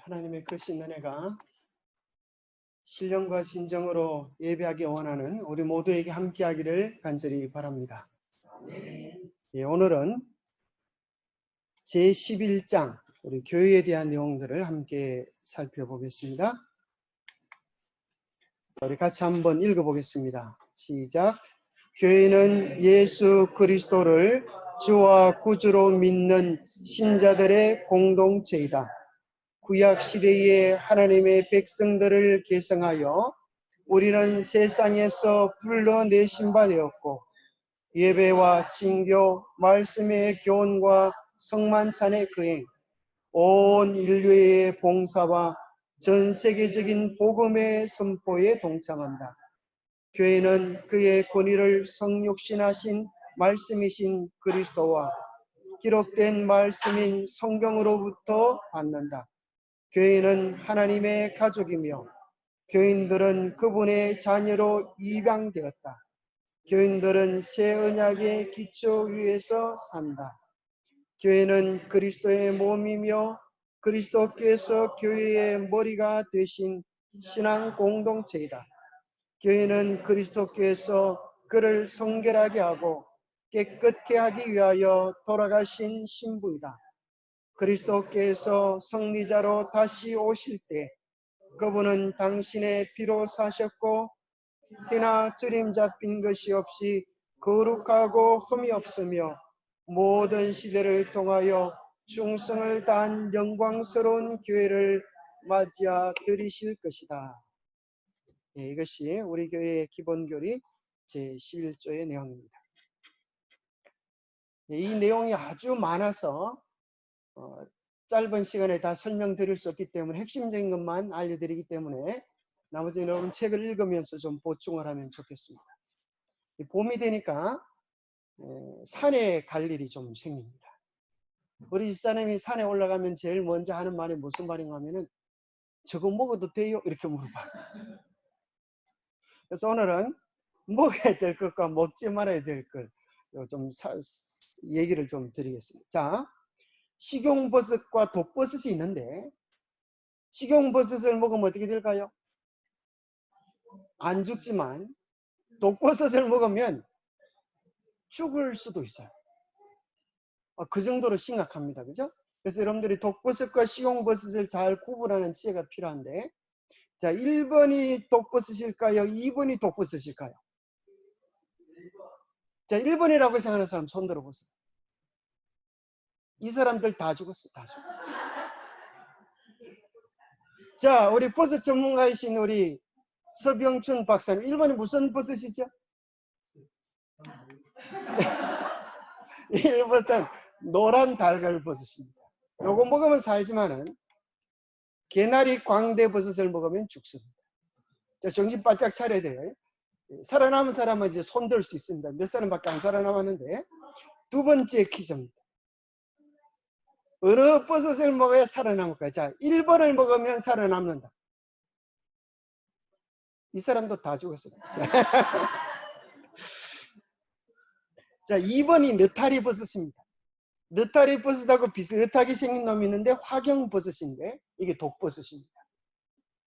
하나님의 크신 은혜가 신령과 진정으로 예배하기 원하는 우리 모두에게 함께하기를 간절히 바랍니다. 오늘은 제11장 우리 교회에 대한 내용들을 함께 살펴보겠습니다. 우리 같이 한번 읽어보겠습니다. 시작. 교회는 예수 그리스도를 주와 구주로 믿는 신자들의 공동체이다. 구약 시대에 하나님의 백성들을 계승하여 우리는 세상에서 불러내신 바 되었고, 예배와 징교, 말씀의 교훈과 성만찬의 거행, 온 인류의 봉사와 전 세계적인 복음의 선포에 동참한다. 교회는 그의 권위를 성육신하신 말씀이신 그리스도와 기록된 말씀인 성경으로부터 받는다. 교회는 하나님의 가족이며 교인들은 그분의 자녀로 입양되었다. 교인들은 새 언약의 기초 위에서 산다. 교회는 그리스도의 몸이며 그리스도께서 교회의 머리가 되신 신앙 공동체이다. 교회는 그리스도께서 그를 성결하게 하고 깨끗게 하기 위하여 돌아가신 신부이다. 그리스도께서 승리자로 다시 오실 때 그분은 당신의 피로 사셨고 티나 주림 잡힌 것이 없이 거룩하고 흠이 없으며 모든 시대를 통하여 충성을 다한 영광스러운 교회를 맞이하 드리실 것이다. 이것이 우리 교회의 기본교리 제11조의 내용입니다. 이 내용이 아주 많아서 짧은 시간에 다 설명드릴 수 없기 때문에 핵심적인 것만 알려드리기 때문에 나머지 여러분 책을 읽으면서 좀 보충을 하면 좋겠습니다. 봄이 되니까 산에 갈 일이 좀 생깁니다. 우리 집사람이 산에 올라가면 제일 먼저 하는 말이 무슨 말인가 하면은 저거 먹어도 돼요? 이렇게 물어봐요. 그래서 오늘은 먹어야 될 것과 먹지 말아야 될 것 좀 얘기를 좀 드리겠습니다. 자, 식용버섯과 독버섯이 있는데 식용버섯을 먹으면 어떻게 될까요? 안 죽지만 독버섯을 먹으면 죽을 수도 있어요. 그 정도로 심각합니다. 그죠? 그래서 여러분들이 독버섯과 식용버섯을 잘 구분하는 지혜가 필요한데, 자, 1번이 독버섯일까요? 2번이 독버섯일까요? 자, 1번이라고 생각하는 사람 손 들어보세요. 이 사람들 다 죽었어요. 다 죽었어요. 자, 우리 버섯 전문가이신 우리 서병춘 박사님, 1번이 무슨 버섯이죠? 1번은 노란 달걀 버섯입니다. 요거 먹으면 살지만은 개나리 광대버섯을 먹으면 죽습니다. 자, 정신 바짝 차려야 돼요. 살아남은 사람은 이제 손들 수 있습니다. 몇 사람밖에 안 살아남았는데, 두 번째 퀴즈입니다. 어느 버섯을 먹어야 살아남을까요? 자, 1번을 먹으면 살아남는다. 이 사람도 다 죽었어요. 자, 2번이 느타리 버섯입니다. 느타리 버섯하고 비슷하게 생긴 놈이 있는데 화경버섯인데 이게 독버섯입니다.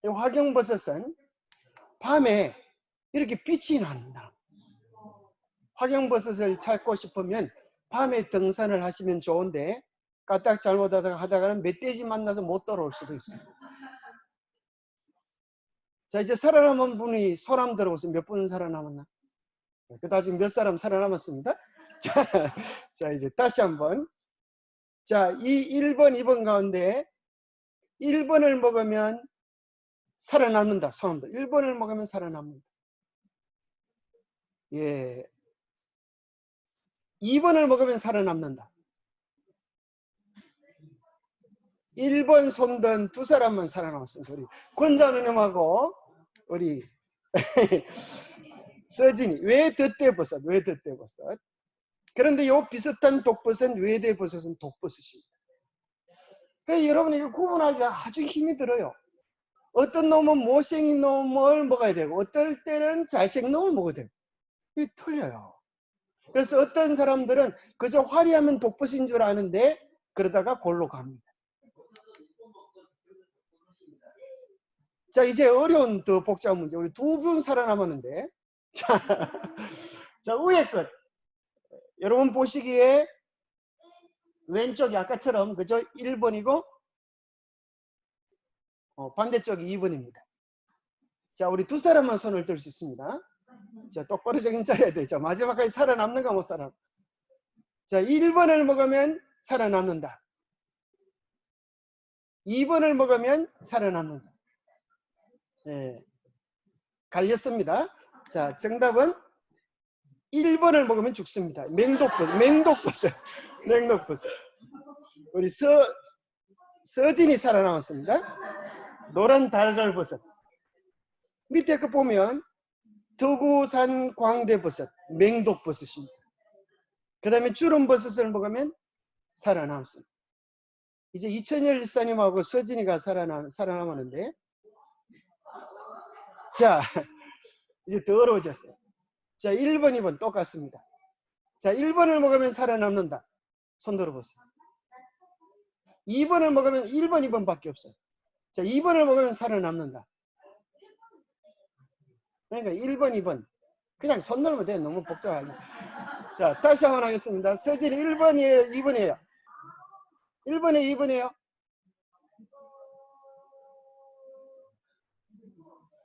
이 화경버섯은 밤에 이렇게 빛이 납니다. 화경버섯을 찾고 싶으면 밤에 등산을 하시면 좋은데 까딱 잘못하다가는 멧돼지 만나서 못 돌아올 수도 있습니다. 자, 이제 살아남은 분이 손 한번 들어보세요. 몇 분 살아남았나? 그다음 지금 몇 사람 살아남았습니다. 자, 이제 다시 한번. 자, 이 1번, 2번 가운데 1번을 먹으면 살아남는다. 손 한번. 1번을 먹으면 살아남는다. 예. 2번을 먹으면 살아남는다. 1번 손든 두 사람만 살아남았습니다. 우리 권자누님하고 우리 서진이 외덧대버섯, 외덧대버섯. 그런데 요 비슷한 독버섯, 외대버섯은 독버섯입니다. 그래서 여러분 이거 구분하기가 아주 힘이 들어요. 어떤 놈은 못생긴 놈을 먹어야 되고 어떨 때는 잘생긴 놈을 먹어야 되고 이게 틀려요. 그래서 어떤 사람들은 그저 화려하면 독버섯인 줄 아는데 그러다가 골로 갑니다. 자, 이제 어려운 더 복잡한 문제. 우리 두 분 살아남았는데. 자, 자, 위에 것. 여러분 보시기에 왼쪽이 아까처럼 그죠? 1번이고 반대쪽이 2번입니다. 자, 우리 두 사람만 손을 들 수 있습니다. 자, 똑바로 정신 차려야 돼. 자, 마지막까지 살아남는가 못 살아. 자, 1번을 먹으면 살아남는다. 2번을 먹으면 살아남는다. 예, 갈렸습니다. 자, 정답은 1번을 먹으면 죽습니다. 맹독버섯, 맹독버섯, 맹독버섯. 우리 서진이 살아남았습니다. 노란 달걀버섯. 밑에 거 보면 더구산 광대버섯, 맹독버섯입니다. 그 다음에 주름버섯을 먹으면 살아남습니다. 이제 이천열 일사님하고 서진이가 살아남았는데, 자, 이제 더 어려워졌어요. 자, 1번, 2번 똑같습니다. 자, 1번을 먹으면 살아남는다. 손 들어보세요. 2번을 먹으면 1번, 2번밖에 없어요. 자, 2번을 먹으면 살아남는다. 그러니까 1번, 2번. 그냥 손 들면 돼요. 너무 복잡하죠. 자, 다시 한번 하겠습니다. 서진이 1번이에요, 2번이에요? 1번이에요, 2번이에요?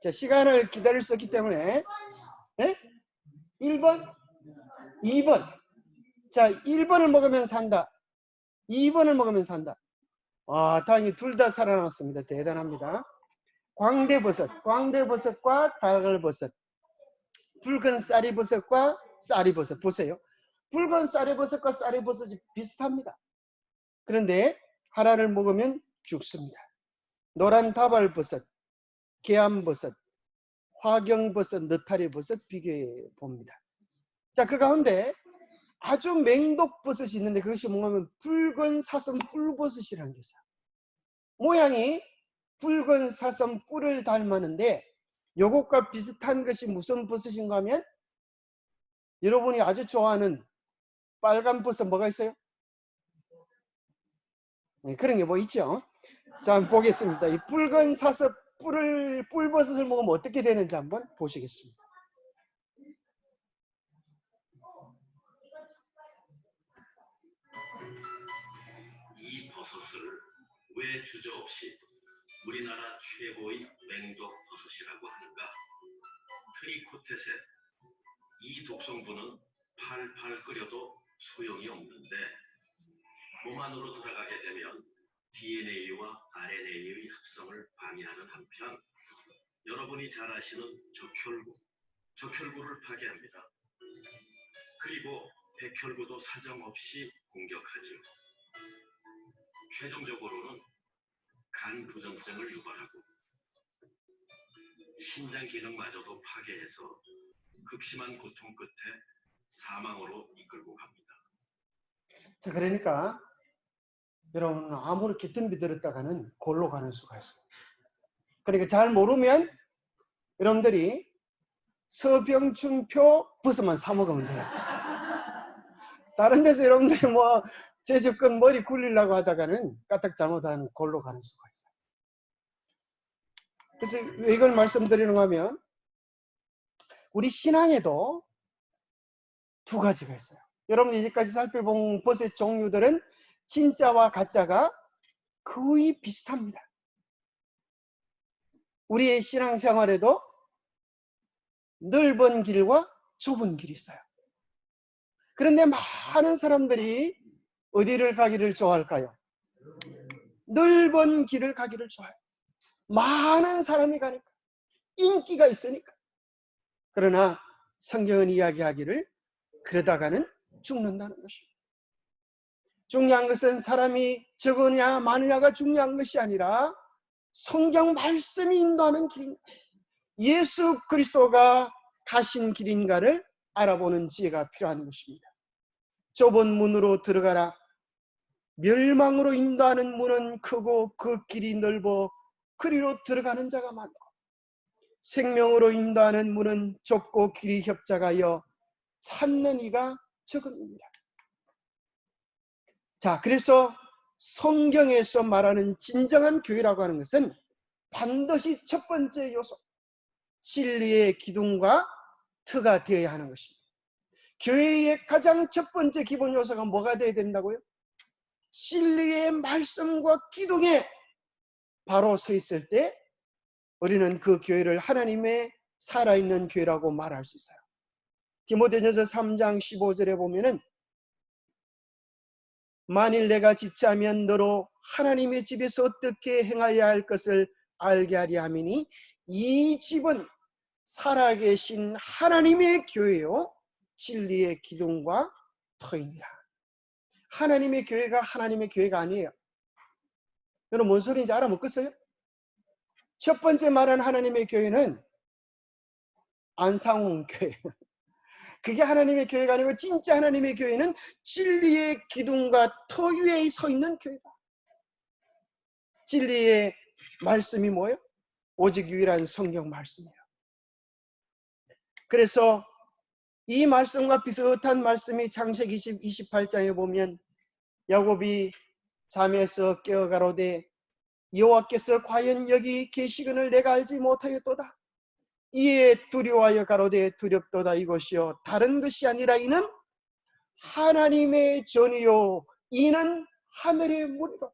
자, 시간을 기다릴 수 없기 때문에 1번, 2번. 자, 1번을 먹으면 산다. 2번을 먹으면 산다. 다행히 둘 다 살아남았습니다. 대단합니다. 광대버섯, 광대버섯과 달걀버섯, 붉은 쌀이버섯과 쌀이버섯. 보세요. 붉은 쌀이버섯과 쌀이버섯이 비슷합니다. 그런데 하나를 먹으면 죽습니다. 노란 다발버섯, 계암버섯, 화경버섯, 느타리버섯 비교해 봅니다. 자, 그 가운데 아주 맹독버섯이 있는데 그것이 뭐냐면 붉은 사슴 뿔버섯이라는 게 있어요. 모양이 붉은 사슴 뿔을 닮았는데 요것과 비슷한 것이 무슨 버섯인가 하면 여러분이 아주 좋아하는 빨간 버섯 뭐가 있어요? 네, 그런 게 뭐 있죠? 자, 한번 보겠습니다. 이 붉은 사슴 뿔버섯을 먹으면 어떻게 되는지 한번 보시겠습니다. 이 버섯을 왜 주저없이 우리나라 최고의 맹독 버섯이라고 하는가? 트리코테세. 이 독성분은 팔팔 끓여도 소용이 없는데 몸 안으로 들어가게 되면 DNA와 RNA의 합성을 방해하는 한편 여러분이 잘 아시는 적혈구를 파괴합니다. 그리고 백혈구도 사정없이 공격하죠. 최종적으로는 간 부전증을 유발하고 신장 기능마저도 파괴해서 극심한 고통 끝에 사망으로 이끌고 갑니다. 자, 그러니까 여러분 아무렇게 덤비 들었다가는 골로 가는 수가 있어요. 그러니까 잘 모르면 여러분들이 서병춘표 버섯만 사 먹으면 돼요. 다른 데서 여러분들이 뭐 제주권 머리 굴리려고 하다가는 까딱 잘못하면 골로 가는 수가 있어요. 그래서 왜 이걸 말씀드리는가 하면 우리 신앙에도 두 가지가 있어요. 여러분이 이제까지 살펴본 버섯 종류들은 진짜와 가짜가 거의 비슷합니다. 우리의 신앙생활에도 넓은 길과 좁은 길이 있어요. 그런데 많은 사람들이 어디를 가기를 좋아할까요? 넓은 길을 가기를 좋아해요. 많은 사람이 가니까, 인기가 있으니까. 그러나 성경은 이야기하기를 그러다가는 죽는다는 것입니다. 중요한 것은 사람이 적으냐 많으냐가 중요한 것이 아니라 성경 말씀이 인도하는 길인가, 예수 그리스도가 가신 길인가를 알아보는 지혜가 필요한 것입니다. 좁은 문으로 들어가라. 멸망으로 인도하는 문은 크고 그 길이 넓어 그리로 들어가는 자가 많고, 생명으로 인도하는 문은 좁고 길이 협착하여 찾는 이가 적으니라. 자, 그래서 성경에서 말하는 진정한 교회라고 하는 것은 반드시 첫 번째 요소, 진리의 기둥과 터가 되어야 하는 것입니다. 교회의 가장 첫 번째 기본 요소가 뭐가 되어야 된다고요? 진리의 말씀과 기둥에 바로 서 있을 때 우리는 그 교회를 하나님의 살아있는 교회라고 말할 수 있어요. 디모데전서 3장 15절에 보면은 만일 내가 지체하면 너로 하나님의 집에서 어떻게 행하여야 할 것을 알게 하리 하미니 이 집은 살아계신 하나님의 교회요 진리의 기둥과 터이니라. 하나님의 교회가 하나님의 교회가 아니에요. 여러분 뭔 소리인지 알아먹겠어요? 첫 번째 말한 하나님의 교회는 안상홍 교회. 그게 하나님의 교회가 아니고 진짜 하나님의 교회는 진리의 기둥과 터 위에 서 있는 교회다. 진리의 말씀이 뭐예요? 오직 유일한 성경 말씀이에요. 그래서 이 말씀과 비슷한 말씀이 창세기 28장에 보면 야곱이 잠에서 깨어 가로되 여호와께서 과연 여기 계시거늘 내가 알지 못하였도다. 이에 두려워하여 가로되 두렵도다. 이것이요 다른 것이 아니라 이는 하나님의 전이요 이는 하늘의 물이로다.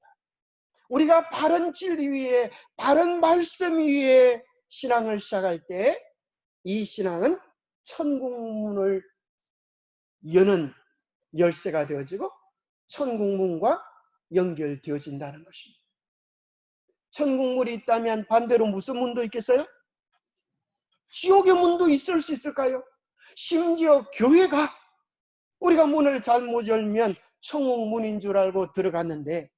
우리가 바른 진리 위에 바른 말씀 위에 신앙을 시작할 때 이 신앙은 천국문을 여는 열쇠가 되어지고 천국문과 연결되어진다는 것입니다. 천국문이 있다면 반대로 무슨 문도 있겠어요? 지옥의 문도 있을 수 있을까요? 심지어 교회가 우리가 문을 잘못 열면 천국문인 줄 알고 들어갔는데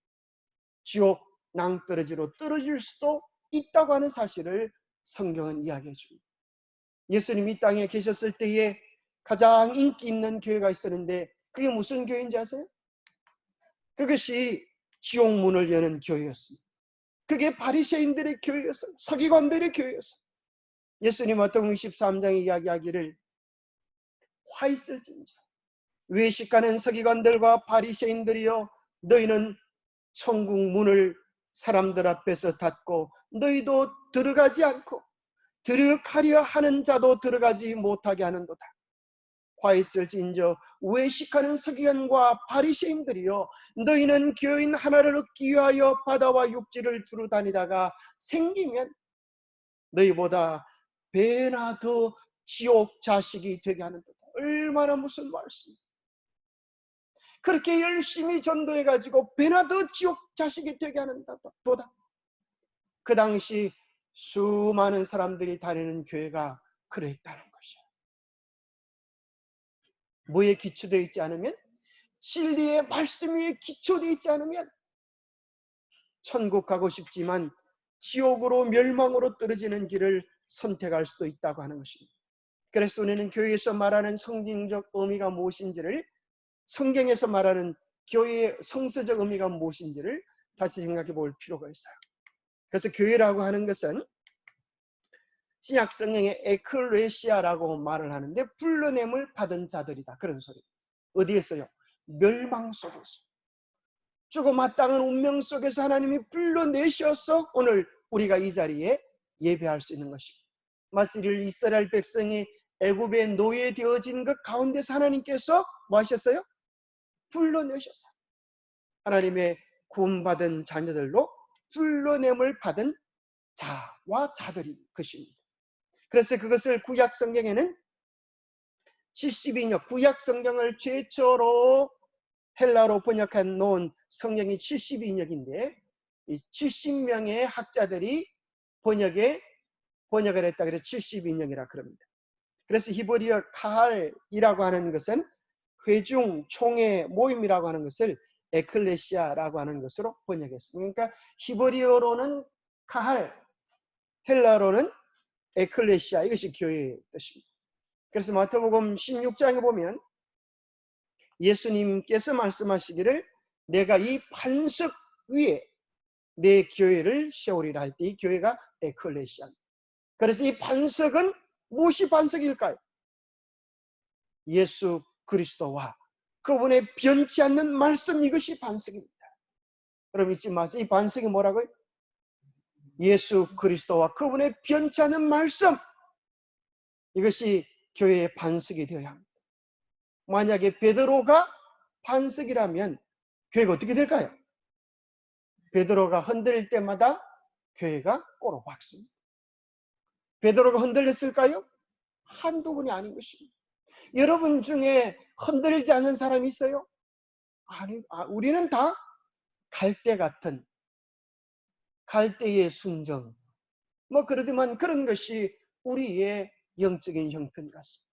지옥 낭떠러지로 떨어질 수도 있다고 하는 사실을 성경은 이야기해 줍니다. 예수님이 이 땅에 계셨을 때에 가장 인기 있는 교회가 있었는데 그게 무슨 교회인지 아세요? 그것이 지옥문을 여는 교회였습니다. 그게 바리새인들의 교회였어요. 서기관들의 교회였어요. 예수님 마태복음 23장에 이야기하기를 화 있을진저 외식하는 서기관들과 바리새인들이여 너희는 천국 문을 사람들 앞에서 닫고 너희도 들어가지 않고 들어가려 하는 자도 들어가지 못하게 하는도다. 화 있을진저 외식하는 서기관과 바리새인들이여 너희는 교인 하나를 얻기 위하여 바다와 육지를 두루 다니다가 생기면 너희보다 배나 더 지옥 자식이 되게 하는도다. 얼마나 무슨 말씀이에요. 그렇게 열심히 전도해가지고 배나 더 지옥 자식이 되게 하는도다. 그 당시 수많은 사람들이 다니는 교회가 그랬다는 것이에요. 뭐에 기초되어 있지 않으면 진리의 말씀 위에 기초되어 있지 않으면 천국 가고 싶지만 지옥으로 멸망으로 떨어지는 길을 선택할 수도 있다고 하는 것입니다. 그래서 우리는 교회에서 말하는 성경적 의미가 무엇인지를 성경에서 말하는 교회의 성서적 의미가 무엇인지를 다시 생각해 볼 필요가 있어요. 그래서 교회라고 하는 것은 신약 성경에 에클레시아라고 말을 하는데 불러냄을 받은 자들이다. 그런 소리. 어디에서요? 멸망 속에서. 조그마 땅은 운명 속에서 하나님이 불러내셔서 오늘 우리가 이 자리에 예배할 수 있는 것입니다. 마치 이스라엘 백성이 애굽에 노예되어진 그 가운데서 하나님께서 뭐 하셨어요? 불러내셨어요. 하나님의 구원받은 자녀들로 불러냄을 받은 자와 자들이 것입니다. 그래서 그것을 구약 성경에는 72년 구약 성경을 최초로 헬라로 번역한 놓은 성경이 72년인데 이 70명의 학자들이 번역을 했다 그래서 72년이라 그럽니다. 그래서 히브리어 카할이라고 하는 것은 회중, 총회, 모임이라고 하는 것을 에클레시아라고 하는 것으로 번역했습니다. 그러니까 히브리어로는 카할, 헬라로는 에클레시아, 이것이 교회의 뜻입니다. 그래서 마태복음 16장에 보면 예수님께서 말씀하시기를 내가 이 반석 위에 내 교회를 세우리라 할 때 이 교회가 에클레시아입니다. 그래서 이 반석은 무엇이 반석일까요? 예수 그리스도와 그분의 변치 않는 말씀, 이것이 반석입니다. 여러분 잊지 마세요. 이 반석이 뭐라고요? 예수 그리스도와 그분의 변치 않는 말씀, 이것이 교회의 반석이 되어야 합니다. 만약에 베드로가 반석이라면 교회가 어떻게 될까요? 베드로가 흔들릴 때마다 교회가 꼬로박습니다. 베드로가 흔들렸을까요? 한두 분이 아닌 것입니다. 여러분 중에 흔들리지 않는 사람이 있어요? 아니, 우리는 다 갈대 같은, 갈대의 순정, 그러지만 그런 것이 우리의 영적인 형편 같습니다.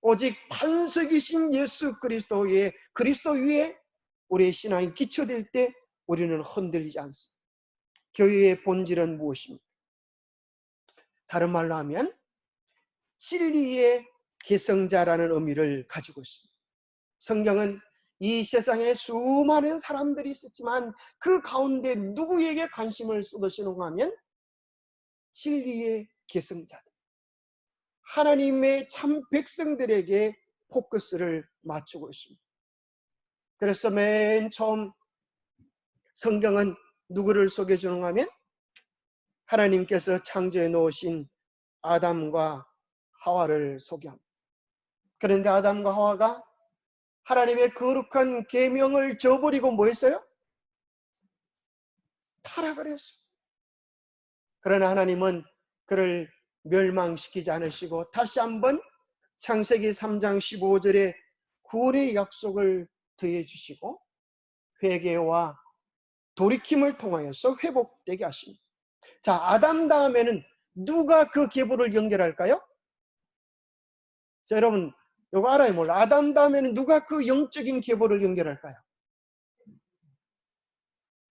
오직 반석이신 예수 그리스도의 그리스도 위에 우리의 신앙이 기초될 때 우리는 흔들리지 않습니다. 교회의 본질은 무엇입니까? 다른 말로 하면 진리의 계승자라는 의미를 가지고 있습니다. 성경은 이 세상에 수많은 사람들이 있었지만 그 가운데 누구에게 관심을 쏟으시는가 하면 진리의 계승자들, 하나님의 참 백성들에게 포커스를 맞추고 있습니다. 그래서 맨 처음 성경은 누구를 소개해 주는가 하면 하나님께서 창조해 놓으신 아담과 하와를 소개합니다. 그런데 아담과 하와가 하나님의 거룩한 계명을 저버리고 뭐 했어요? 타락을 했어요. 그러나 하나님은 그를 멸망시키지 않으시고 다시 한번 창세기 3장 15절에 구원의 약속을 더해 주시고 회개와 돌이킴을 통하여서 회복되게 하십니다. 자, 아담 다음에는 누가 그 계보를 연결할까요? 자, 여러분 이거 알아요 몰라? 아담 다음에는 누가 그 영적인 계보를 연결할까요?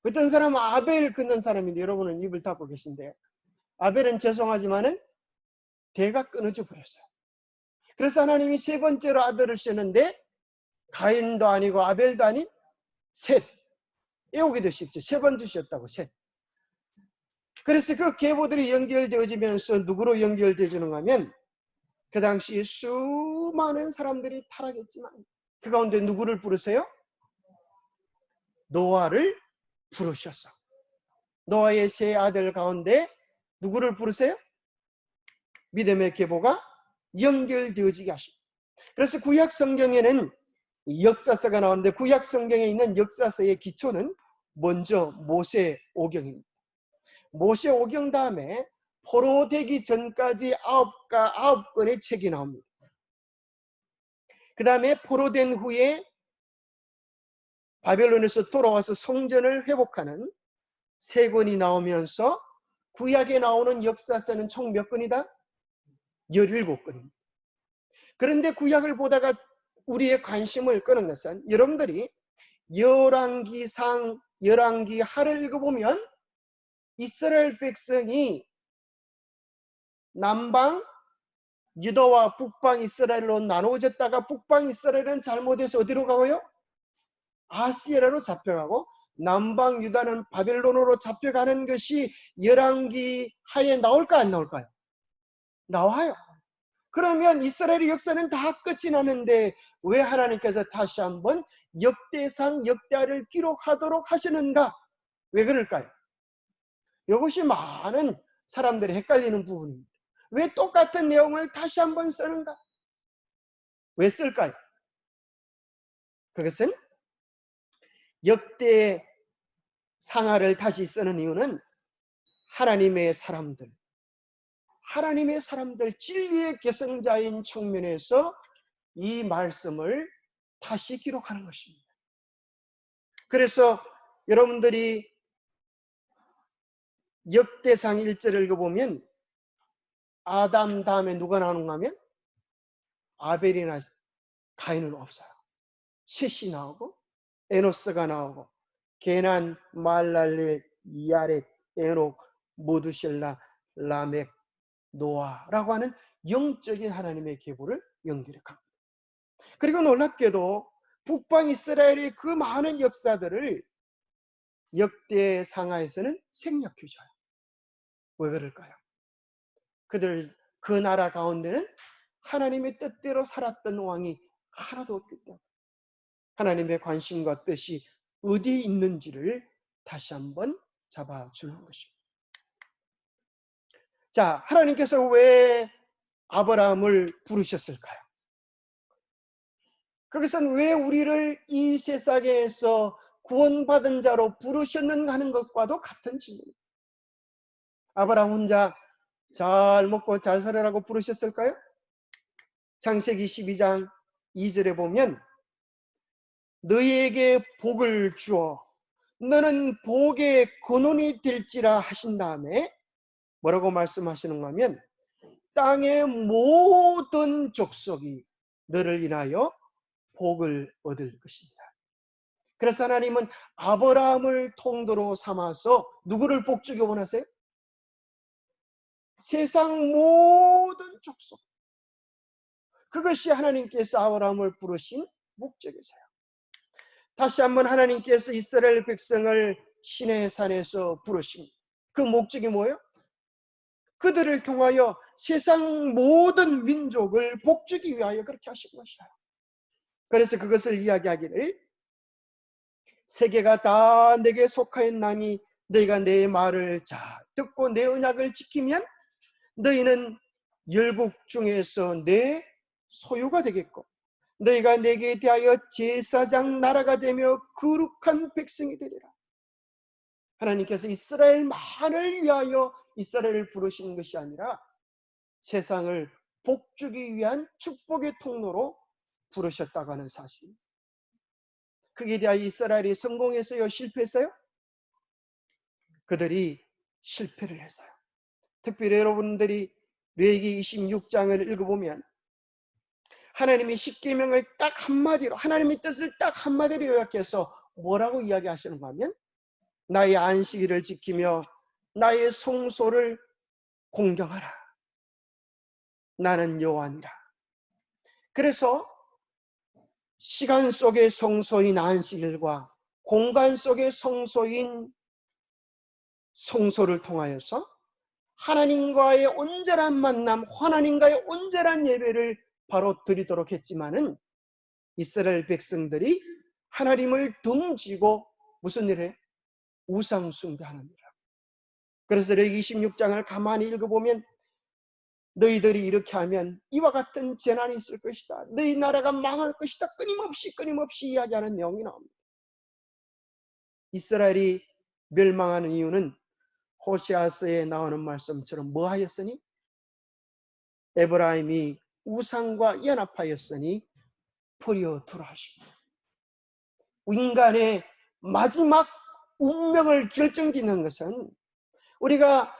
어떤 사람은 아벨 끊는 사람인데 여러분은 입을 닫고 계신데 아벨은 죄송하지만은 대가 끊어져 버렸어요. 그래서 하나님이 세 번째로 아들을 쓰는데 가인도 아니고 아벨도 아닌 셋. 외우기도 쉽죠. 세 번 주셨다고 셋. 그래서 그 계보들이 연결되어지면서 누구로 연결되어지는가 하면 그 당시 수많은 사람들이 타락했지만 그 가운데 누구를 부르세요? 노아를 부르셨어. 노아의 세 아들 가운데 누구를 부르세요? 믿음의 계보가 연결되어지게 하십니다. 그래서 구약 성경에는 역사서가 나오는데 구약 성경에 있는 역사서의 기초는 먼저 모세 오경입니다. 모세 오경 다음에 포로되기 전까지 아홉 권의 책이 나옵니다. 그 다음에 포로된 후에 바벨론에서 돌아와서 성전을 회복하는 세 권이 나오면서 구약에 나오는 역사서는 총 몇 권이다? 17권입니다. 그런데 구약을 보다가 우리의 관심을 끄는 것은 여러분들이 열왕기상, 열왕기하를 읽어보면 이스라엘 백성이 남방 유다와 북방 이스라엘로 나누어졌다가 북방 이스라엘은 잘못해서 어디로 가고요? 아시아로 잡혀가고 남방 유다는 바벨론으로 잡혀가는 것이 열왕기하에 나올까 안 나올까요? 나와요. 그러면 이스라엘의 역사는 다 끝이 나는데 왜 하나님께서 다시 한번 역대상 역대하를 기록하도록 하시는가? 왜 그럴까요? 이것이 많은 사람들이 헷갈리는 부분입니다. 왜 똑같은 내용을 다시 한번 쓰는가? 왜 쓸까요? 그것은 역대 상하를 다시 쓰는 이유는 하나님의 사람들 진리의 계승자인 측면에서 이 말씀을 다시 기록하는 것입니다. 그래서 여러분들이 역대상 1절을 읽어보면 아담 다음에 누가 나오는가 하면 아벨이나 가인은 없어요. 셋이 나오고 에노스가 나오고 게난, 말랄렐, 야렛, 에녹, 모두셀라, 라멕, 노아라고 하는 영적인 하나님의 계보를 연결해 갑니다. 그리고 놀랍게도 북방 이스라엘의 그 많은 역사들을 역대상하에서는 생략해 줘요. 왜 그럴까요? 그 나라 가운데는 하나님의 뜻대로 살았던 왕이 하나도 없기 때문에 하나님의 관심과 뜻이 어디에 있는지를 다시 한번 잡아주는 것입니다. 자, 하나님께서 왜 아브라함을 부르셨을까요? 그것은 왜 우리를 이 세상에서 구원받은 자로 부르셨는가 하는 것과도 같은 질문입니다. 아브라함 혼자 잘 먹고 잘 살아라고 부르셨을까요? 창세기 12장 2절에 보면 너희에게 복을 주어 너는 복의 근원이 될지라 하신 다음에 뭐라고 말씀하시는가 하면 땅의 모든 족속이 너를 인하여 복을 얻을 것입니다. 그래서 하나님은 아브라함을 통로로 삼아서 누구를 복주기 원하세요? 세상 모든 족속. 그것이 하나님께서 아브라함을 부르신 목적이세요. 다시 한번 하나님께서 이스라엘 백성을 시내 산에서 부르신 그 목적이 뭐예요? 그들을 통하여 세상 모든 민족을 복주기 위하여 그렇게 하신 것이에요. 그래서 그것을 이야기하기를 세계가 다 내게 속하였나니 너희가 내 말을 잘 듣고 내 언약을 지키면 너희는 열국 중에서 내 소유가 되겠고 너희가 내게 대하여 제사장 나라가 되며 거룩한 백성이 되리라. 하나님께서 이스라엘만을 위하여 이스라엘을 부르시는 것이 아니라 세상을 복주기 위한 축복의 통로로 부르셨다고 하는 사실. 그에 대하여 이스라엘이 성공했어요? 실패했어요? 그들이 실패를 했어요. 특별히 여러분들이 레위기 26장을 읽어보면 하나님이 십계명을 딱 한마디로 하나님의 뜻을 딱 한마디로 요약해서 뭐라고 이야기하시는가 하면 나의 안식일을 지키며 나의 성소를 공경하라. 나는 여호와니라. 그래서 시간 속의 성소인 안식일과 공간 속의 성소인 성소를 통하여서 하나님과의 온전한 만남, 하나님과의 온전한 예배를 바로 드리도록 했지만은 이스라엘 백성들이 하나님을 등지고 무슨 일을 해? 우상 숭배하는 일이라. 그래서 레위기 26장을 가만히 읽어보면 너희들이 이렇게 하면 이와 같은 재난이 있을 것이다. 너희 나라가 망할 것이다. 끊임없이 이야기하는 내용이 나옵니다. 이스라엘이 멸망하는 이유는 호세아서에 나오는 말씀처럼 뭐 하였으니? 에브라임이 우상과 연합하였으니 버려두라 하십니다. 인간의 마지막 운명을 결정짓는 것은 우리가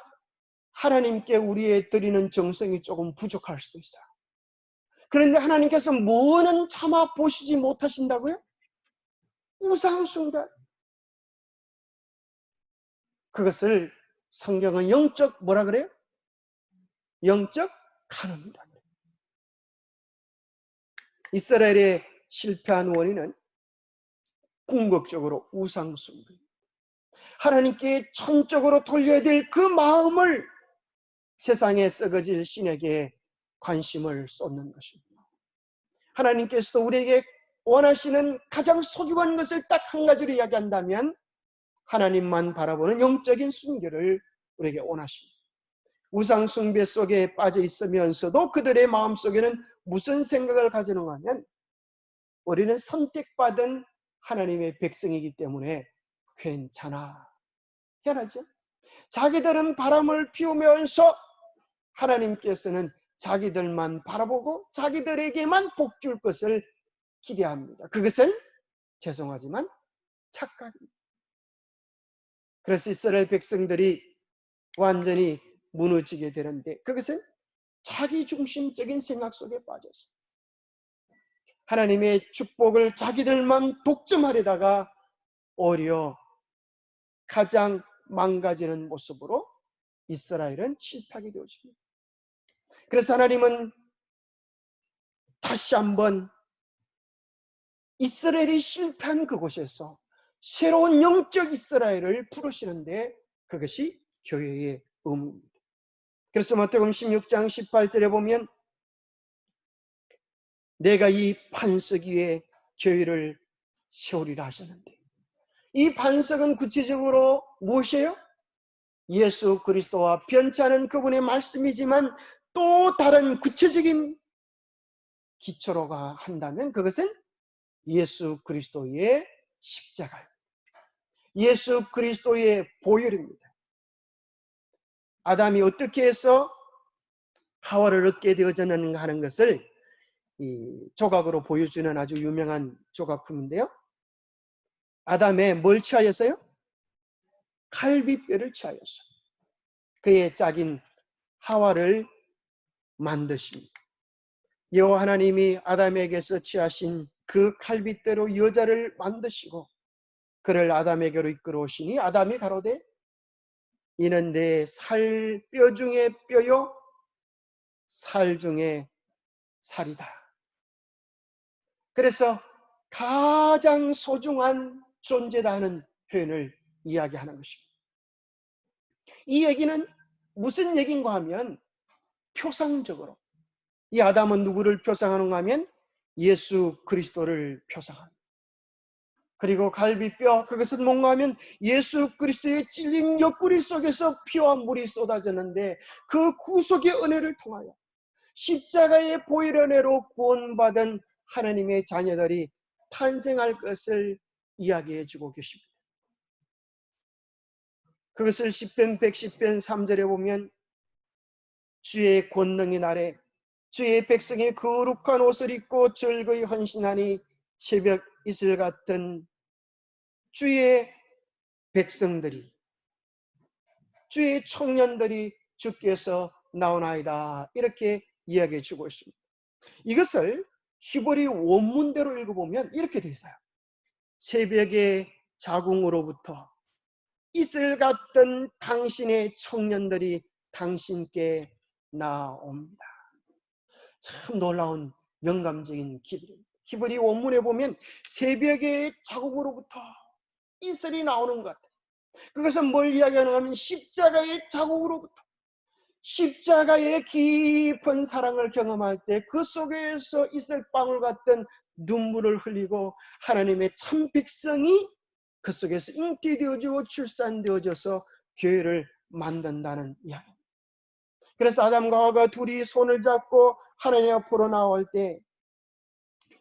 하나님께 우리의 드리는 정성이 조금 부족할 수도 있어요. 그런데 하나님께서 뭐는 참아 보시지 못하신다고요? 우상 숭배. 그것을 성경은 영적 뭐라 그래요? 영적 간음이다. 이스라엘의 실패한 원인은 궁극적으로 우상 숭배. 하나님께 전적으로 돌려야 될 그 마음을 세상에 썩어질 신에게 관심을 쏟는 것입니다. 하나님께서도 우리에게 원하시는 가장 소중한 것을 딱 한 가지로 이야기한다면 하나님만 바라보는 영적인 순결을 우리에게 원하십니다. 우상 숭배 속에 빠져 있으면서도 그들의 마음속에는 무슨 생각을 가지는가 하면 우리는 선택받은 하나님의 백성이기 때문에 괜찮아. 희한하죠? 자기들은 바람을 피우면서 하나님께서는 자기들만 바라보고 자기들에게만 복 줄 것을 기대합니다. 그것은 죄송하지만 착각입니다. 그래서 이스라엘 백성들이 완전히 무너지게 되는데 그것은 자기중심적인 생각 속에 빠져서 하나님의 축복을 자기들만 독점하려다가 오히려 가장 망가지는 모습으로 이스라엘은 실패하게 되어집니다. 그래서 하나님은 다시 한번 이스라엘이 실패한 그곳에서 새로운 영적 이스라엘을 부르시는데 그것이 교회의 의무입니다. 그래서 마태복음 16장 18절에 보면 내가 이 반석 위에 교회를 세우리라 하셨는데 이 반석은 구체적으로 무엇이에요? 예수 그리스도와 변치않은 그분의 말씀이지만 또 다른 구체적인 기초로가 한다면 그것은 예수 그리스도의 십자가입니다. 예수 그리스도의 보혈입니다. 아담이 어떻게 해서 하와를 얻게 되어졌는가 하는 것을 이 조각으로 보여주는 아주 유명한 조각품인데요. 아담의 뭘 취하였어요? 갈비뼈를 취하였어요. 그의 짝인 하와를 만드십니다. 여호와 하나님이 아담에게서 취하신 그 갈비뼈로 여자를 만드시고 그를 아담에게로 이끌어 오시니 아담이 가로되 이는 내 살 뼈 중에 뼈요 살 중에 살이다. 그래서 가장 소중한 존재다 하는 표현을 이야기하는 것입니다. 이 얘기는 무슨 얘기인가 하면 표상적으로 이 아담은 누구를 표상하는가 하면 예수 그리스도를 표상합니다. 그리고 갈비뼈 그것은 뭔가 하면 예수 그리스도의 찔린 옆구리 속에서 피와 물이 쏟아졌는데 그 구속의 은혜를 통하여 십자가의 보혈 은혜로 구원받은 하나님의 자녀들이 탄생할 것을 이야기해 주고 계십니다. 그것을 시편 110편 3절에 보면 주의 권능의 날에 주의 백성이 거룩한 옷을 입고 즐거이 헌신하니 새벽 이슬 같은 주의 백성들이 주의 청년들이 주께서 나오나이다 이렇게 이야기해 주고 있습니다. 이것을 히브리 원문대로 읽어보면 이렇게 되어 있어요. 새벽의 자궁으로부터 이슬 같던 당신의 청년들이 당신께 나옵니다. 참 놀라운 영감적인 기도입니다. 히브리 원문에 보면 새벽의 자국으로부터 이슬이 나오는 것 같아요. 그것은 뭘 이야기하는가 하면 십자가의 자국으로부터 십자가의 깊은 사랑을 경험할 때 그 속에서 이슬방울 같은 눈물을 흘리고 하나님의 참 백성이 그 속에서 잉태되어지고 출산되어져서 교회를 만든다는 이야기입니다. 그래서 아담과 하와가 둘이 손을 잡고 하나님 앞으로 나올 때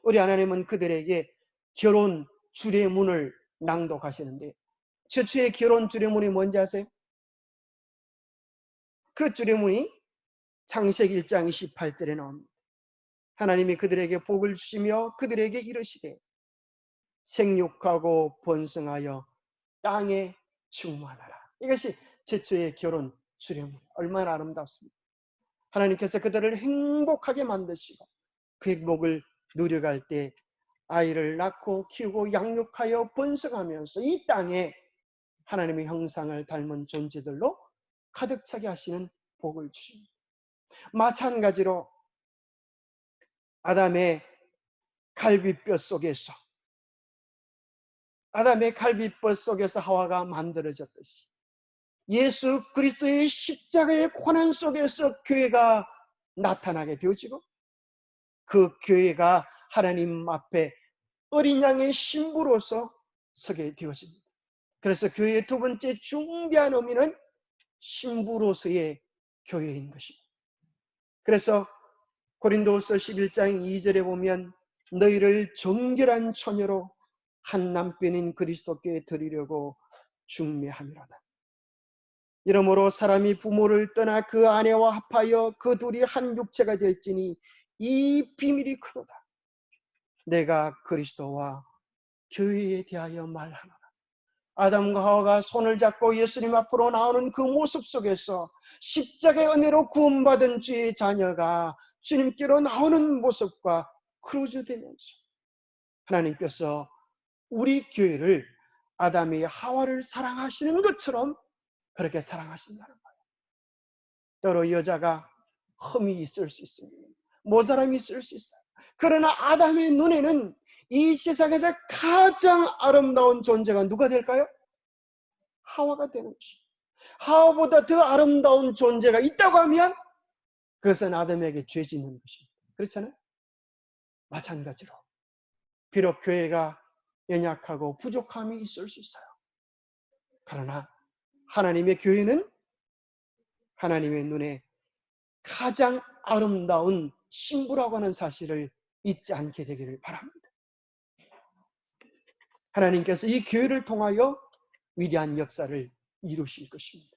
우리 하나님은 그들에게 결혼 주례문을 낭독하시는데 최초의 결혼 주례문이 뭔지 아세요? 그 주례문이 창세기 1장 28절에 나옵니다. 하나님이 그들에게 복을 주시며 그들에게 이르시되 생육하고 번성하여 땅에 충만하라. 이것이 최초의 결혼 주례문. 얼마나 아름답습니까? 하나님께서 그들을 행복하게 만드시고 그 행복을 누려갈 때 아이를 낳고 키우고 양육하여 번성하면서 이 땅에 하나님의 형상을 닮은 존재들로 가득 차게 하시는 복을 주십니다. 마찬가지로 아담의 갈비뼈 속에서 하와가 만들어졌듯이 예수 그리스도의 십자가의 고난 속에서 교회가 나타나게 되어지고 그 교회가 하나님 앞에 어린 양의 신부로서 서게 되었습니다. 그래서 교회의 두 번째 중대한 의미는 신부로서의 교회인 것입니다. 그래서 고린도후서 11장 2절에 보면 너희를 정결한 처녀로 한 남편인 그리스도께 드리려고 중매함이로다. 이러므로 사람이 부모를 떠나 그 아내와 합하여 그 둘이 한 육체가 될지니 이 비밀이 크도다. 내가 그리스도와 교회에 대하여 말하노라. 아담과 하와가 손을 잡고 예수님 앞으로 나오는 그 모습 속에서 십자가의 은혜로 구원받은 주의 자녀가 주님께로 나오는 모습과 크루즈되면서 하나님께서 우리 교회를 아담이 하와를 사랑하시는 것처럼 그렇게 사랑하신다는 거예요. 때로 여자가 흠이 있을 수 있습니다. 모자람이 있을 수 있어요. 그러나 아담의 눈에는 이 세상에서 가장 아름다운 존재가 누가 될까요? 하와가 되는 것입니다. 하와보다 더 아름다운 존재가 있다고 하면 그것은 아담에게 죄 짓는 것입니다. 그렇잖아요? 마찬가지로 비록 교회가 연약하고 부족함이 있을 수 있어요. 그러나 하나님의 교회는 하나님의 눈에 가장 아름다운 신부라고 하는 사실을 잊지 않게 되기를 바랍니다. 하나님께서 이 교회를 통하여 위대한 역사를 이루실 것입니다.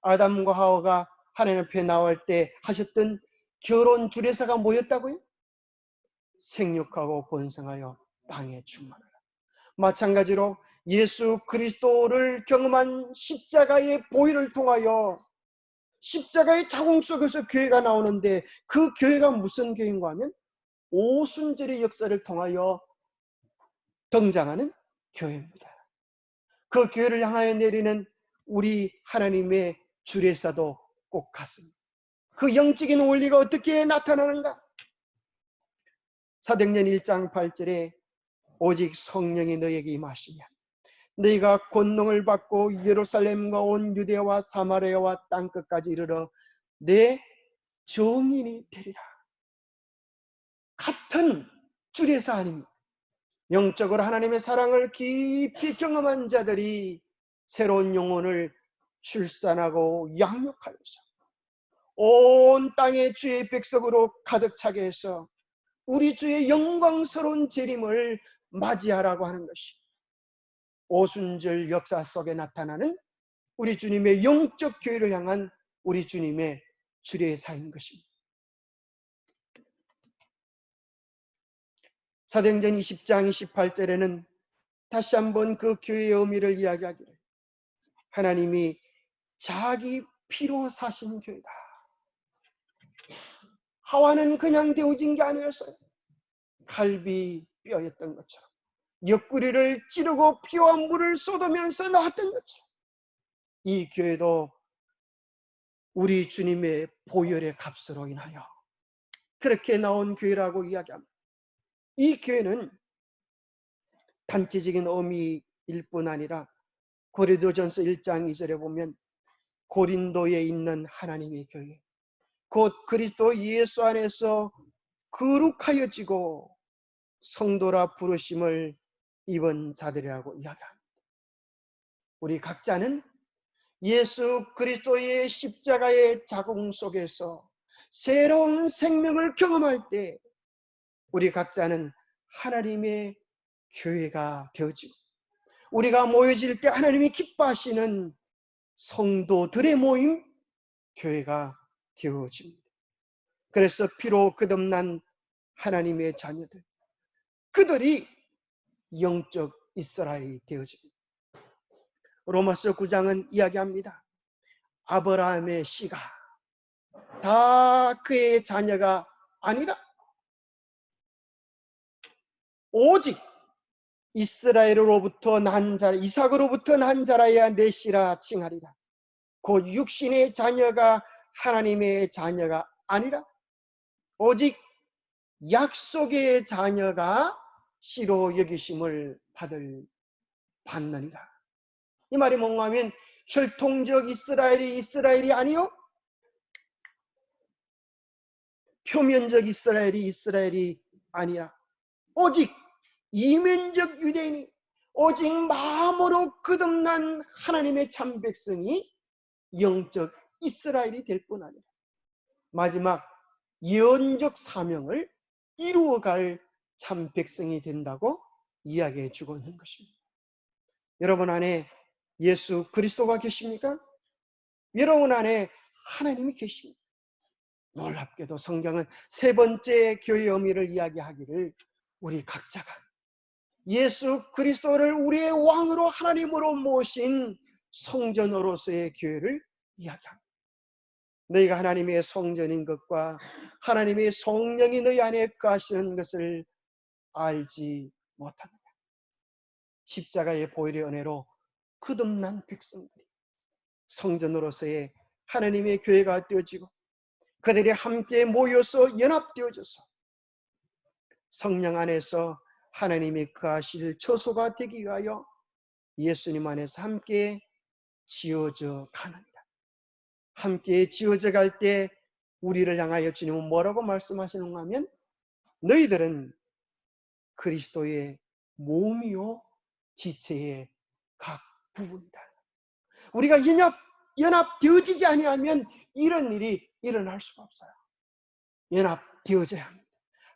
아담과 하와가 하나님 앞에 나올 때 하셨던 결혼 주례사가 뭐였다고요? 생육하고 번성하여 땅에 충만하라. 마찬가지로 예수 그리스도를 경험한 십자가의 보혈을 통하여 십자가의 자궁 속에서 교회가 나오는데, 그 교회가 무슨 교회인가 하면 오순절의 역사를 통하여 등장하는 교회입니다. 그 교회를 향하여 내리는 우리 하나님의 주례사도 꼭 같습니다. 그 영적인 원리가 어떻게 나타나는가? 사도행전 1장 8절에 오직 성령이 너에게 임하시면 너희가 권능을 받고 예루살렘과 온 유대와 사마리아와 땅끝까지 이르러 내 증인이 되리라. 같은 주례사 아닙니까? 영적으로 하나님의 사랑을 깊이 경험한 자들이 새로운 영혼을 출산하고 양육하여서 온 땅에 주의 백성으로 가득 차게 해서 우리 주의 영광스러운 재림을 맞이하라고 하는 것이 오순절 역사 속에 나타나는 우리 주님의 영적 교회를 향한 우리 주님의 주례사인 것입니다. 사도행전 20장 28절에는 다시 한번 그 교회의 의미를 이야기하기를, 하나님이 자기 피로 사신 교회다. 하와는 그냥 되어진 게 아니었어요. 갈비뼈였던 것처럼 옆구리를 찌르고 피와 물을 쏟으면서 나왔던 것처럼 이 교회도 우리 주님의 보혈의 값으로 인하여 그렇게 나온 교회라고 이야기합니다. 이 교회는 단체적인 의미일 뿐 아니라 고린도전서 1장 2절에 보면 고린도에 있는 하나님의 교회, 곧 그리스도 예수 안에서 거룩하여지고 성도라 부르심을 입은 자들이라고 이야기합니다. 우리 각자는 예수 그리스도의 십자가의 자궁 속에서 새로운 생명을 경험할 때 우리 각자는 하나님의 교회가 되어지고, 우리가 모여질 때 하나님이 기뻐하시는 성도들의 모임, 교회가 되어집니다. 그래서 피로 거듭난 하나님의 자녀들, 그들이 영적 이스라엘이 되어집니다. 로마서 9장은 이야기합니다. 아브라함의 씨가 다 그의 자녀가 아니라 오직 이스라엘로부터 난 자라, 이삭으로부터 난 자라야 내 씨라 칭하리라. 곧 육신의 자녀가 하나님의 자녀가 아니라 오직 약속의 자녀가 씨로 여기심을 받느니라. 이 말이 뭔가 하면 혈통적 이스라엘이 아니요, 표면적 이스라엘이 아니라 오직 이면적 유대인이, 오직 마음으로 거듭난 하나님의 참 백성이 영적 이스라엘이 될 뿐 아니라 마지막 예언적 사명을 이루어갈 참 백성이 된다고 이야기해 주고 있는 것입니다. 여러분 안에 예수 그리스도가 계십니까? 여러분 안에 하나님이 계십니다. 놀랍게도 성경은 세 번째 교회의 의미를 이야기하기를 우리 각자가 예수 그리스도를 우리의 왕으로 하나님으로 모신 성전으로서의 교회를 이야기합니다. 너희가 하나님의 성전인 것과 하나님의 성령이 너희 안에 거하시는 것을 알지 못하느냐. 십자가의 보혈의 은혜로 거듭난 백성들이 성전으로서의 하나님의 교회가 되어지고 그들이 함께 모여서 연합되어져서 성령 안에서 하나님이 거하실 처소가 되기 위하여 예수님 안에서 함께 지어져 가느니라. 함께 지어져 갈 때 우리를 향하여 주님은 뭐라고 말씀하시는가 하면 너희들은 그리스도의 몸이요 지체의 각 부분이다. 우리가 연합되어지지 아니하면 이런 일이 일어날 수가 없어요. 연합되어져야 합니다.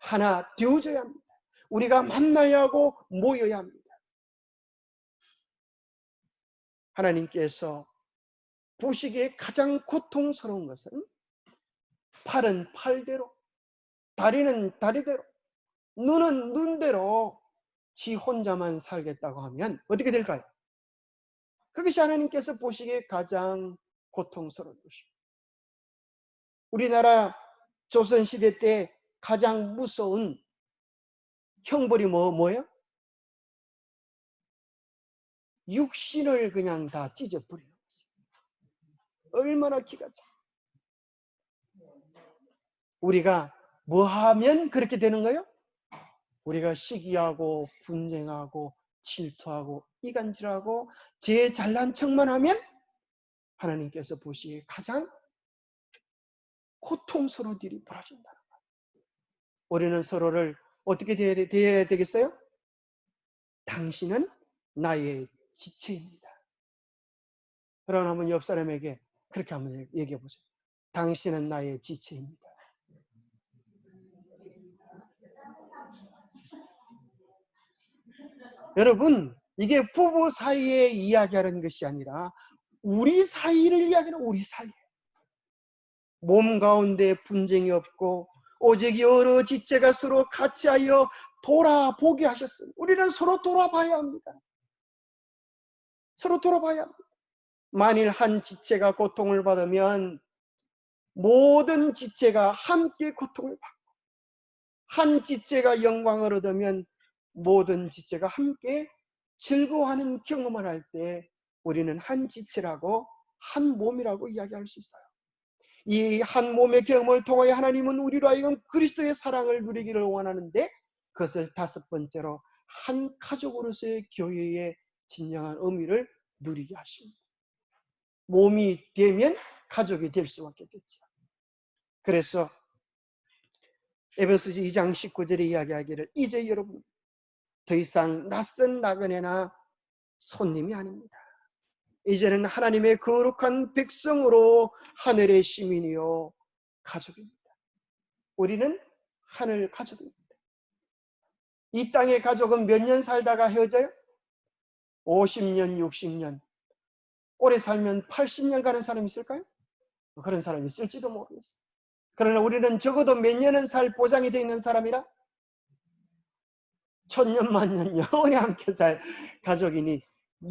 하나 되어져야 합니다. 우리가 만나야 하고 모여야 합니다. 하나님께서 보시기에 가장 고통스러운 것은 팔은 팔대로, 다리는 다리대로, 눈은 눈대로 지 혼자만 살겠다고 하면 어떻게 될까요? 그것이 하나님께서 보시기에 가장 고통스러운 것입니다. 우리나라 조선시대 때 가장 무서운 형벌이 뭐예요? 육신을 그냥 다 찢어버리는 거죠. 얼마나 기가 차. 우리가 뭐 하면 그렇게 되는 거예요? 우리가 시기하고 분쟁하고 질투하고 이간질하고 제 잘난 척만 하면 하나님께서 보시기에 가장 고통스러운 일이 벌어진다는 거예요. 우리는 서로를 어떻게 대해야 되겠어요? 당신은 나의 지체입니다. 그러나 한번 옆 사람에게 그렇게 한번 얘기해 보세요. 당신은 나의 지체입니다. 여러분, 이게 부부 사이에 이야기하는 것이 아니라 우리 사이를 이야기하는 우리 사이. 몸 가운데 분쟁이 없고 오직 여러 지체가 서로 같이하여 돌아보게 하셨습니다. 우리는 서로 돌아봐야 합니다. 서로 돌아봐야 합니다. 만일 한 지체가 고통을 받으면 모든 지체가 함께 고통을 받고, 한 지체가 영광을 얻으면 모든 지체가 함께 즐거워하는 경험을 할 때 우리는 한 지체라고, 한 몸이라고 이야기할 수 있어요. 이 한 몸의 경험을 통하여 하나님은 우리로 하여금 그리스도의 사랑을 누리기를 원하는데, 그것을 다섯 번째로 한 가족으로서의 교회의 진정한 의미를 누리게 하십니다. 몸이 되면 가족이 될 수밖에 없겠죠. 그래서 에베소서 2장 19절에 이야기하기를 이제 여러분 더 이상 낯선 나그네나 손님이 아닙니다. 이제는 하나님의 거룩한 백성으로 하늘의 시민이요 가족입니다. 우리는 하늘 가족입니다. 이 땅의 가족은 몇 년 살다가 헤어져요? 50년, 60년. 오래 살면 80년 가는 사람이 있을까요? 그런 사람이 있을지도 모르겠어요. 그러나 우리는 적어도 몇 년은 살 보장이 되어 있는 사람이라 천년 만년 영원히 함께 살 가족이니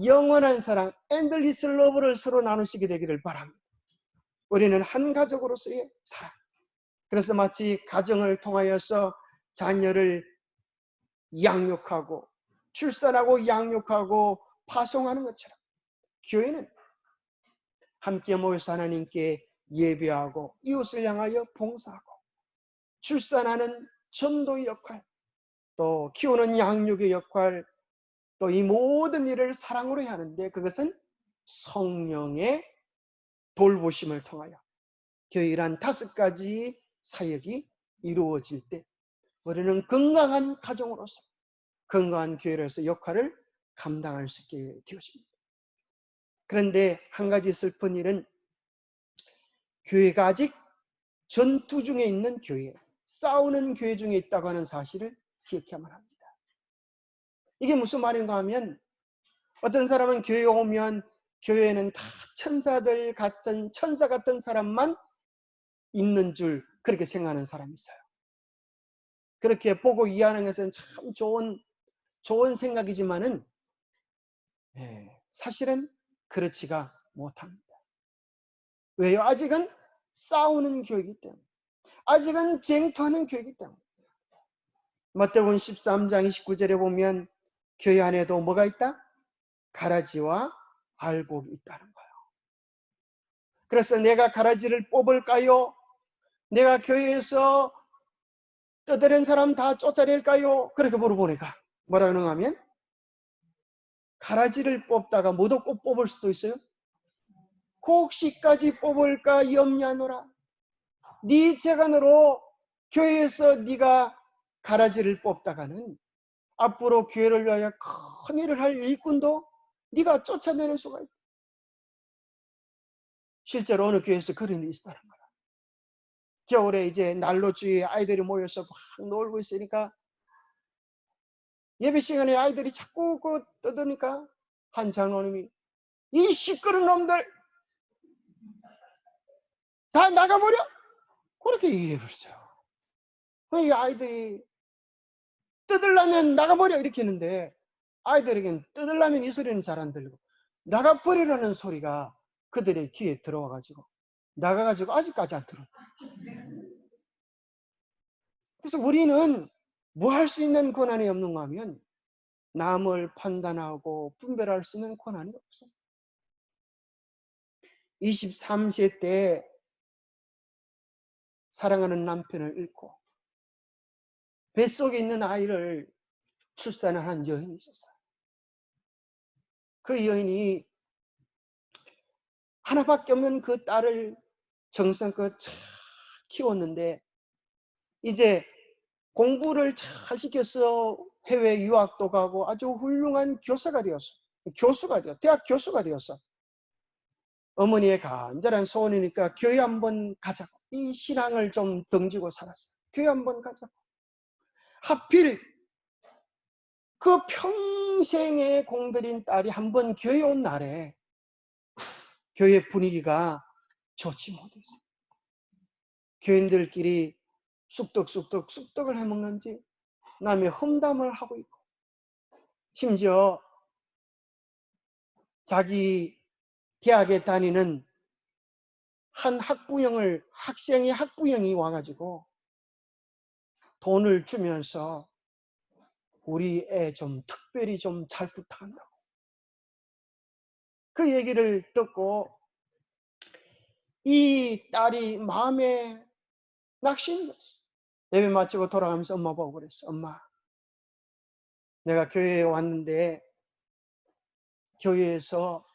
영원한 사랑, 엔들리스 러브를 서로 나누시게 되기를 바랍니다. 우리는 한 가족으로서의 사랑. 그래서 마치 가정을 통하여서 자녀를 양육하고 출산하고 양육하고 파송하는 것처럼 교회는 함께 모여서 하나님께 예배하고 이웃을 향하여 봉사하고 출산하는 전도의 역할, 또 키우는 양육의 역할, 또 이 모든 일을 사랑으로 해야 하는데 그것은 성령의 돌보심을 통하여 교회란 다섯 가지 사역이 이루어질 때 우리는 건강한 가정으로서 건강한 교회로서 역할을 감당할 수 있게 되어집니다. 그런데 한 가지 슬픈 일은 교회가 아직 전투 중에 있는 교회, 싸우는 교회 중에 있다고 하는 사실을 기억해야만 합니다. 이게 무슨 말인가 하면 어떤 사람은 교회에 오면 교회에는 다 천사들 같은 천사 같은 사람만 있는 줄 그렇게 생각하는 사람이 있어요. 그렇게 보고 이해하는 것은 참 좋은 생각이지만은 사실은 그렇지가 못합니다. 왜요? 아직은 싸우는 교회이기 때문에, 아직은 쟁투하는 교회이기 때문에. 마태복음 13장 29절에 보면 교회 안에도 뭐가 있다? 가라지와 알곡이 있다는 거예요. 그래서 내가 가라지를 뽑을까요? 내가 교회에서 떠드는 사람 다 쫓아낼까요? 그렇게 물어보니까 뭐라고 하면 가라지를 뽑다가 못 얻고 뽑을 수도 있어요. 곡식까지 뽑을까 염려하노라. 네 재간으로 교회에서 네가 가라지를 뽑다가는 앞으로 교회를 위하여 큰 일을 할 일꾼도 네가 쫓아내는 수가 있다. 실제로 어느 교회에서 그런 일이 있었다는 거야. 겨울에 이제 난로주위에 아이들이 모여서 막 놀고 있으니까 예배 시간에 아이들이 자꾸 떠드니까 한 장로님이 이 시끄러운 놈들 다 나가버려! 그렇게 얘기해버렸어요. 이 아이들이 뜯으려면 나가버려 이렇게 했는데 아이들에겐 뜯으려면 이 소리는 잘 안 들리고 나가버리라는 소리가 그들의 귀에 들어와가지고 나가가지고 아직까지 안 들었다. 그래서 우리는 뭐 할 수 있는 권한이 없는가 하면 남을 판단하고 분별할 수 있는 권한이 없어요. 23세 때 사랑하는 남편을 잃고 뱃속에 있는 아이를 출산을 한 여인이 있었어요. 그 여인이 하나밖에 없는 그 딸을 정성껏 잘 키웠는데 이제 공부를 잘 시켜서 해외 유학도 가고 아주 훌륭한 교사가 되었어. 대학 교수가 되었어. 어머니의 간절한 소원이니까 교회 한번 가자고. 이 신앙을 좀 던지고 살았어요. 교회 한번 가자고. 하필 그 평생에 공들인 딸이 한번 교회 온 날에 교회 분위기가 좋지 못했어요. 교인들끼리 쑥떡을 해먹는지 남의 험담을 하고 있고 심지어 자기 대학에 다니는 한 학부형이 와가지고 돈을 주면서 우리 애 좀 특별히 좀 잘 부탁한다고. 그 얘기를 듣고 이 딸이 마음에 낙심이 됐어. 예배 마치고 돌아가면서 엄마 보고 그랬어. 엄마, 내가 교회에 왔는데 교회에서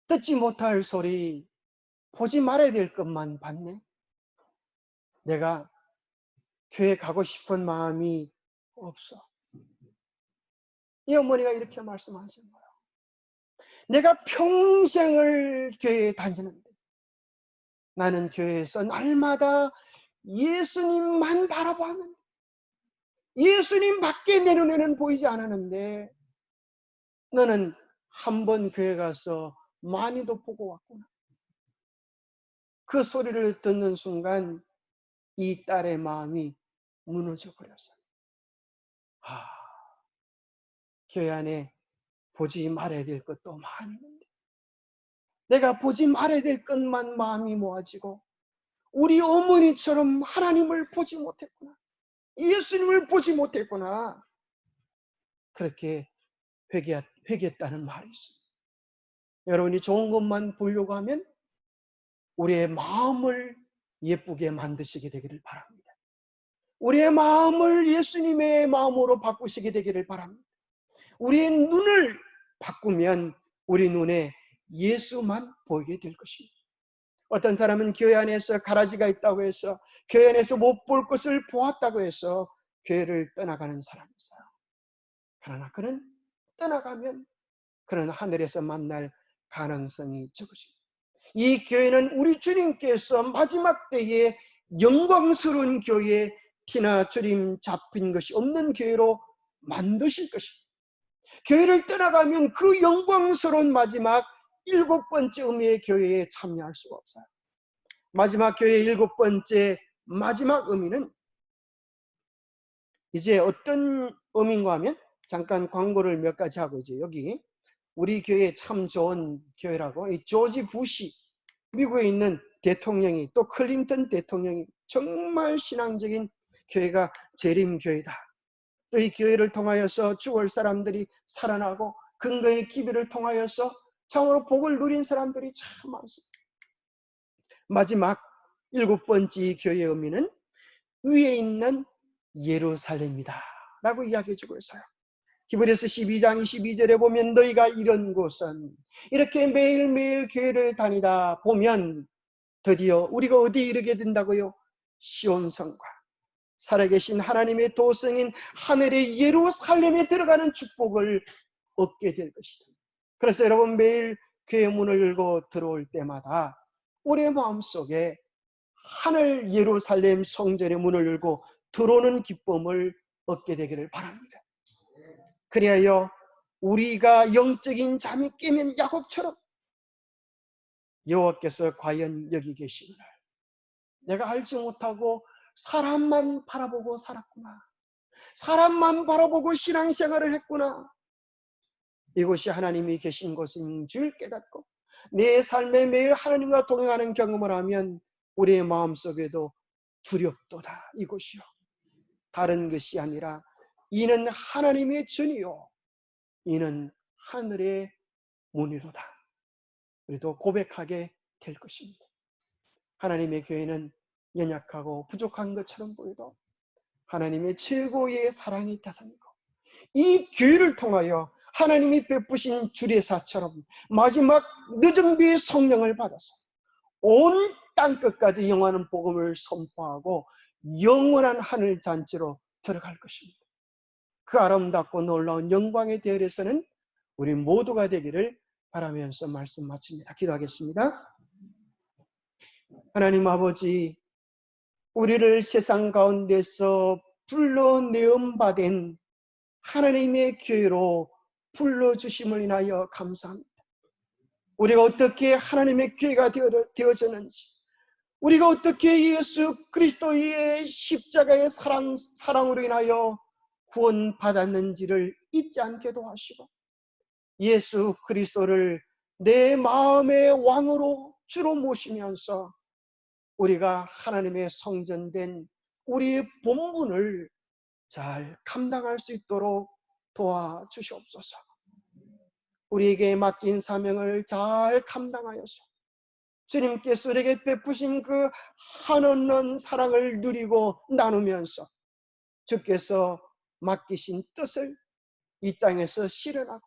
듣지 못할 소리, 보지 말아야 될 것만 봤네. 내가 교회 가고 싶은 마음이 없어. 이 어머니가 이렇게 말씀하신 거예요. 내가 평생을 교회에 다니는데 나는 교회에서 날마다 예수님만 바라보았는데 예수님 밖에 내 눈에는 보이지 않았는데 너는 한 번 교회 가서 많이도 보고 왔구나. 그 소리를 듣는 순간 이 딸의 마음이 무너져 버렸어요. 교회 안에 보지 말아야 될 것도 많이 있는데 내가 보지 말아야 될 것만 마음이 모아지고 우리 어머니처럼 하나님을 보지 못했구나. 예수님을 보지 못했구나. 그렇게 회개했다는 말이 있습니다. 여러분이 좋은 것만 보려고 하면 우리의 마음을 예쁘게 만드시게 되기를 바랍니다. 우리의 마음을 예수님의 마음으로 바꾸시게 되기를 바랍니다. 우리의 눈을 바꾸면 우리 눈에 예수만 보이게 될 것입니다. 어떤 사람은 교회 안에서 가라지가 있다고 해서 교회 안에서 못 볼 것을 보았다고 해서 교회를 떠나가는 사람이 있어요. 그러나 그는 떠나가면 그는 하늘에서 만날 가능성이 적으십니다. 이 교회는 우리 주님께서 마지막 때에 영광스러운 교회, 티나 주림 잡힌 것이 없는 교회로 만드실 것입니다. 교회를 떠나가면 그 영광스러운 마지막 7번째 의미의 교회에 참여할 수가 없어요. 마지막 교회의 7번째 마지막 의미는 이제 어떤 의미인가 하면 잠깐 광고를 몇 가지 하고 이제 여기 우리 교회 참 좋은 교회라고 이 조지 부시 미국에 있는 대통령이 또 클린턴 대통령이 정말 신앙적인 교회가 재림교회다. 또 이 교회를 통하여서 죽을 사람들이 살아나고 근거의 기별을 통하여서 참으로 복을 누린 사람들이 참 많습니다. 마지막 7번째 교회의 의미는 위에 있는 예루살렘이다 라고 이야기해주고 있어요. 히브리서 12장 22절에 보면 너희가 이런 곳은 이렇게 매일매일 교회를 다니다 보면 드디어 우리가 어디에 이르게 된다고요? 시온성과 살아계신 하나님의 도성인 하늘의 예루살렘에 들어가는 축복을 얻게 될 것이다. 그래서 여러분 매일 교회 문을 열고 들어올 때마다 우리의 마음속에 하늘 예루살렘 성전의 문을 열고 들어오는 기쁨을 얻게 되기를 바랍니다. 그리하여 우리가 영적인 잠이 깨면 야곱처럼 여호와께서 과연 여기 계시구나, 내가 알지 못하고 사람만 바라보고 살았구나, 사람만 바라보고 신앙생활을 했구나, 이곳이 하나님이 계신 곳인 줄 깨닫고 내 삶에 매일 하나님과 동행하는 경험을 하면 우리의 마음속에도 두렵도다. 이곳이요, 다른 것이 아니라 이는 하나님의 전이요 이는 하늘의 문이로다. 우리도 고백하게 될 것입니다. 하나님의 교회는 연약하고 부족한 것처럼 보여도 하나님의 최고의 사랑이 대상이고, 이 교회를 통하여 하나님이 베푸신 주례사처럼 마지막 늦은 비의 성령을 받아서 온 땅끝까지 영원한 복음을 선포하고 영원한 하늘 잔치로 들어갈 것입니다. 그 아름답고 놀라운 영광의 대열에서는 우리 모두가 되기를 바라면서 말씀 마칩니다. 기도하겠습니다. 하나님 아버지, 우리를 세상 가운데서 불러내음받은 하나님의 교회로 불러주심을 인하여 감사합니다. 우리가 어떻게 하나님의 교회가 되어졌는지, 우리가 어떻게 예수 그리스도의 십자가의 사랑으로 인하여 구원받았는지를 잊지 않게 도와주시고, 예수 그리스도를 내 마음의 왕으로 주로 모시면서 우리가 하나님의 성전된 우리의 본분을 잘 감당할 수 있도록 도와주시옵소서. 우리에게 맡긴 사명을 잘 감당하여서 주님께서 우리에게 베푸신 그 한없는 사랑을 누리고 나누면서 주께서 맡기신 뜻을 이 땅에서 실현하고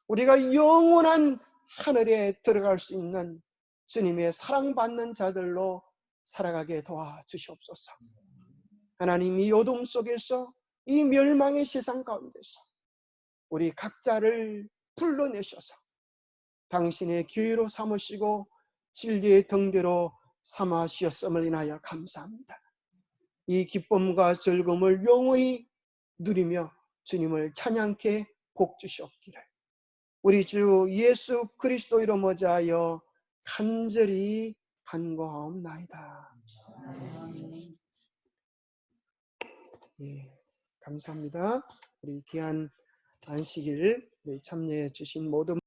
우리가 영원한 하늘에 들어갈 수 있는 주님의 사랑받는 자들로 살아가게 도와주시옵소서. 하나님, 이 어둠 속에서, 이 멸망의 세상 가운데서 우리 각자를 불러내셔서 당신의 교회로 삼으시고 진리의 등대로 삼으셨음을 인하여 감사합니다. 이 기쁨과 즐거움을 영원히 누리며 주님을 찬양케 복 주시옵기를 우리 주 예수 그리스도 이름 어자하여 간절히 간구하옵나이다. 예, 감사합니다. 우리 귀한 안식일 참여해 주신 모든